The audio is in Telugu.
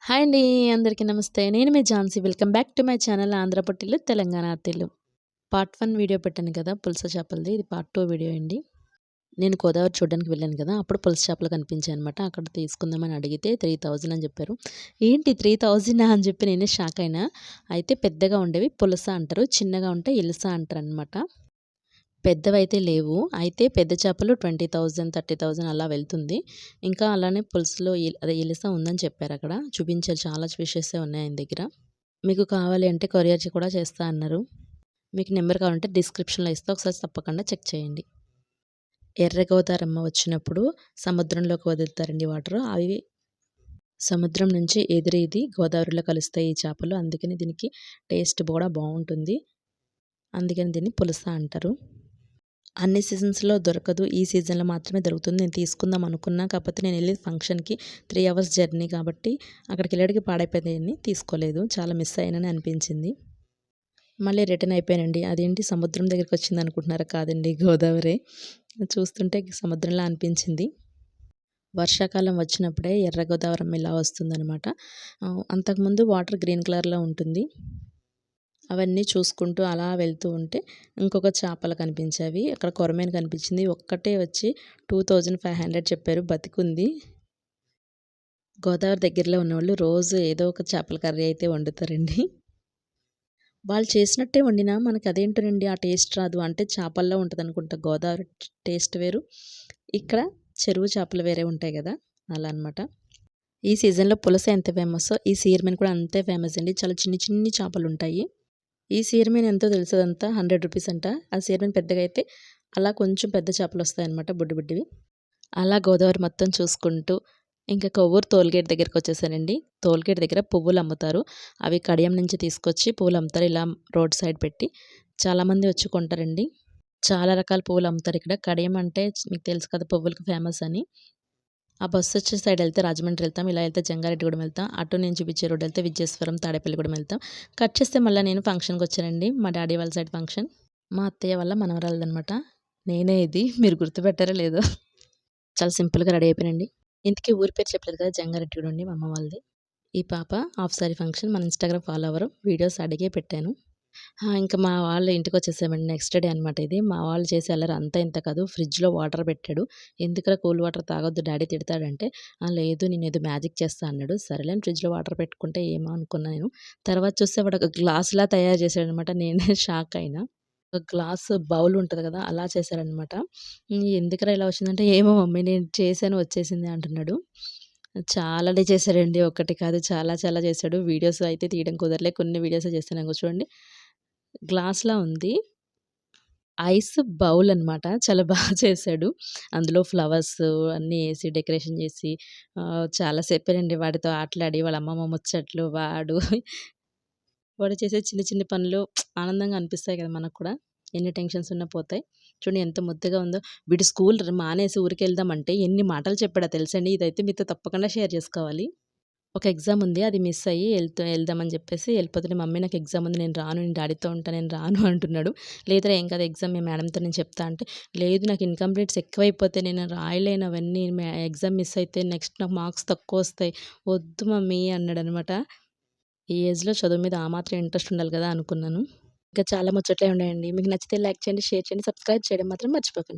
హాయ్ అండి. అందరికీ నమస్తే. నేను మీ Jhansi. Welcome back to my channel Andhra పొట్టిల్లు, తెలంగాణ అత్తిల్లు. పార్ట్ 1 వీడియో పెట్టాను కదా! పులస చేపలది. ఇది పార్ట్ 2 వీడియో అండి. నేను గోదావరి చూడడానికి వెళ్ళాను కదా! అప్పుడు పులస చేపలు కనిపించాయన్నమాట. అక్కడ తీసుకుందామని అడిగితే 3000 అని చెప్పారు. ఏంటి 3000 అని చెప్పి నేనే షాక్ అయినా. అయితే పెద్దగా ఉండేవి పులస అంటారు. చిన్నగా ఉంటే ఇలస అంటారనమాట. పెద్దవైతే లేవు. అయితే పెద్ద చేపలు 20,000, 30,000 అలా వెళ్తుంది. ఇంకా అలానే పులుసులో అదే ఇలిస ఉందని చెప్పారక్కడ. చూపించారు, చాలా ఫిషెసే ఉన్నాయి ఆయన దగ్గర. మీకు కావాలి అంటే కొరియర్ కూడా చేస్తా అన్నారు. మీకు నెంబర్ కావాలంటే డిస్క్రిప్షన్‌లో ఇస్తా. ఒకసారి తప్పకుండా చెక్ చేయండి. ఎర్ర గోదావరమ్మ వచ్చినప్పుడు సముద్రంలోకి వదులుతారండి వాటరు. అవి సముద్రం నుంచి ఎదురీది గోదావరిలో కలుస్తాయి ఈ చేపలు. అందుకని దీనికి టేస్ట్ కూడా బావుంటుంది. అందుకని దీన్ని పులస అంటారు. అన్ని సీజన్స్‌లో దొరకదు. ఈ సీజన్‌లో మాత్రమే దొరుకుతుంది. నేను తీసుకుందాం అనుకున్నా. కాకపోతే నేను వెళ్ళేది ఫంక్షన్‌కి 3 అవర్స్ జర్నీ కాబట్టి అక్కడికెళ్ళేటికి పాడైపోయిందని తీసుకోలేదు. చాలా మిస్ అయ్యానని అనిపించింది. మళ్ళీ రిటర్న్ అయిపోయానండి. అదేంటి సముద్రం దగ్గరికొచ్చింది అనుకుంటున్నారా? కాదండి, గోదావరే. చూస్తుంటే సముద్రంలా అనిపించింది. వర్షాకాలం వచ్చినప్పుడే ఎర్ర గోదావరమ్మ ఇలా వస్తుందనమాట. అంతకుముందు వాటర్ గ్రీన్ కలర్‌లో ఉంటుంది. అవన్నీ చూసుకుంటూ అలా వెళ్తూ ఉంటే ఇంకొక చేపలు కనిపించేవి. అక్కడ కొరమేను కనిపించింది. ఒక్కటే వచ్చి 2500 చెప్పారు. బతికుంది. గోదావరి దగ్గరలో ఉన్నవాళ్ళు రోజు ఏదో ఒక చేపల కర్రీ అయితే వండుతారండి. వాళ్ళు చేసినట్టే వండినా మనకు అదేంటోనండి ఆ టేస్ట్ రాదు. అంటే చేపల్లో ఉంటదనుకుంటా. గోదావరి టేస్ట్ వేరు. ఇక్కడ చెరువు చేపలు వేరే ఉంటాయి గదా! అలా అనమాట. ఈ సీజన్‌లో పులస ఎంత ఫేమస్సో ఈ సీర్మెన్ కూడా అంతే ఫేమస్ అండి. చాలా చిన్ని చిన్ని చేపలుంటాయి. ఈ సీరమీన ఎంతో తెలుసదంతా 100 రూపీస్ అంట. ఆ సీరమీన పెద్దగా అయితే అలా కొంచెం పెద్ద చేపలొస్తాయన్నమాట, బుడ్డి బుడ్డివి. అలా గోదావరి మొత్తం చూసుకుంటూ ఇంకా కొవ్వూరు టోల్‌గేట్ దగ్గరికొచ్చేసానండి. టోల్‌గేట్ దగ్గర పువ్వులు అమ్ముతారు. అవి కడియం నుంచి తీసుకొచ్చి పువ్వులు అమ్ముతారు. ఇలా రోడ్ సైడ్ పెట్టి చాలామంది వచ్చి కొంటారండి. చాలా రకాల పువ్వులు అమ్ముతారు ఇక్కడ. కడియం అంటే మీకు తెలుసు కదా, పువ్వులకి ఫేమస్ అని. ఆ బస్సొచ్చే సైడ్ ఎళ్తే రాజమండ్రి ఎళ్తాం. ఇలా ఎళ్తే జంగారెడ్డిగూడెం ఎళ్తాం. అటు నేను చూపించే రోడ్ ఎళ్తే విజయేశ్వరం, తాడేపల్లిగూడెం ఎళ్తాం. కట్ చేస్తే మళ్ళా నేను ఫంక్షన్‌కొచ్చానండి. మా డ్యాడీ వాళ్ళ సైడ్ ఫంక్షన్. మా అత్తయ్య వాళ్ళ మనవరాలిదనమాట. నేనే ఇది. మీరు గుర్తుపెట్టారో లేదో. చాలా సింపుల్‌గా రెడీ అయిపోయానండి. ఇంతకీ ఊరి పేరు చెప్పలేదు కదా! జంగారెడ్డిగూడెం అండి మా అమ్మ వాళ్ళది. ఈ పాప హాఫ్ సారీ ఫంక్షన్. మన ఇన్‌స్టాగ్రామ్ ఫాలోవరు. వీడియోస్ అడిగే పెట్టాను. ఇంక మా వాళ్ళ ఇంటికొచ్చేసామండి. నెక్స్ట్ డే అనమాట ఇది. మా వాళ్ళు చేసే అల్లరి అంతా ఇంతా కాదు. ఫ్రిడ్జ్‌లో వాటర్ పెట్టాడు. ఎందుకురా కూల్ వాటర్ తాగొద్దు డ్యాడీ తిడతాడంటే, లేదు నేనేదో మ్యాజిక్ చేస్తా అన్నాడు. సరేలే అని ఫ్రిడ్జ్‌లో వాటర్ పెట్టుకుంటే ఏమో అనుకున్నా నేను. తర్వాత చూస్తే వాడు ఒక గ్లాస్‌లా తయారు చేశాడనమాట. నేనే షాక్ అయినా. ఒక గ్లాస్ బౌల్ ఉంటది కదా! అలా చేశారనమాట. ఎందుకురా ఇలా వచ్చిందంటే, ఏమో మమ్మీ నేను చేశాను వచ్చేసింది అంటున్నాడు. చాలానే చేశాడండి. ఒక్కటి కాదు, చాలా చాలా చేశాడు. వీడియోస్ అయితే తీయడం కుదరలే. కొన్ని వీడియోసే చేశాను. ఇంగో చూడండి. గ్లాస్‌లా ఉంది. ఐస్ బౌల్ అనమాట. చాలా చేశాడు. అందులో ఫ్లవర్స్ అన్నీ ఏసి డెకరేషన్ చేసి చాలా సేపేనండి వాడితో ఆటలాడి, వాళ్ళ అమ్మమ్మ ముచ్చట్లు, వాడు చేసే చిన్న చిన్న పనులు ఆనందంగా అనిపిస్తాయి కదా మనకు కూడా. ఎన్ని టెన్షన్స్ ఉన్నా పోతాయి. చూడండి ఎంత ముద్దుగా ఉందో. వీడు స్కూల్ మానేసి ఊరికెళ్దామంటే ఎన్ని మాటలు చెప్పాడో తెలుసండి. ఇదైతే మీతో తప్పకుండా షేర్ చేసుకోవాలి. ఒక ఎగ్జామ్ ఉంది. అది మిస్ అయ్యి ఎళ్దామని జెప్పేసి ఎళ్ళిపోతుంటే, "మమ్మీ నాకు ఎగ్జామ్ ఉంది. నేను రాను. నేను డ్యాడీతో ఉంటా. నేను రాను" అంటున్నాడు. "లేదురా ఏం కాదు ఎగ్జామ్ మీ మేడంతో నేను చెప్తా" అంటే, "లేదు నాకు ఇన్‌కంప్లీట్స్ ఎక్కువైపోతాయి. నేను రాయలేను అవన్నీ. ఎగ్జామ్ మిస్ అయితే నెక్స్ట్ నాకు మార్క్స్ తక్కువొస్తాయి. వద్దు మమ్మీ" అన్నాడనమాట. ఈ ఏజ్‌లో చదువు మీద ఆ మాత్రం ఇంట్రెస్ట్ ఉండాలి కదా అనుకున్నాను. ఇంకా చాలా ముచ్చట్లే ఉన్నాయండి. మీకు నచ్చితే లైక్ చేయండి, షేర్ చేయండి, సబ్స్క్రైబ్ చేయడం మాత్రం మర్చిపోకండి.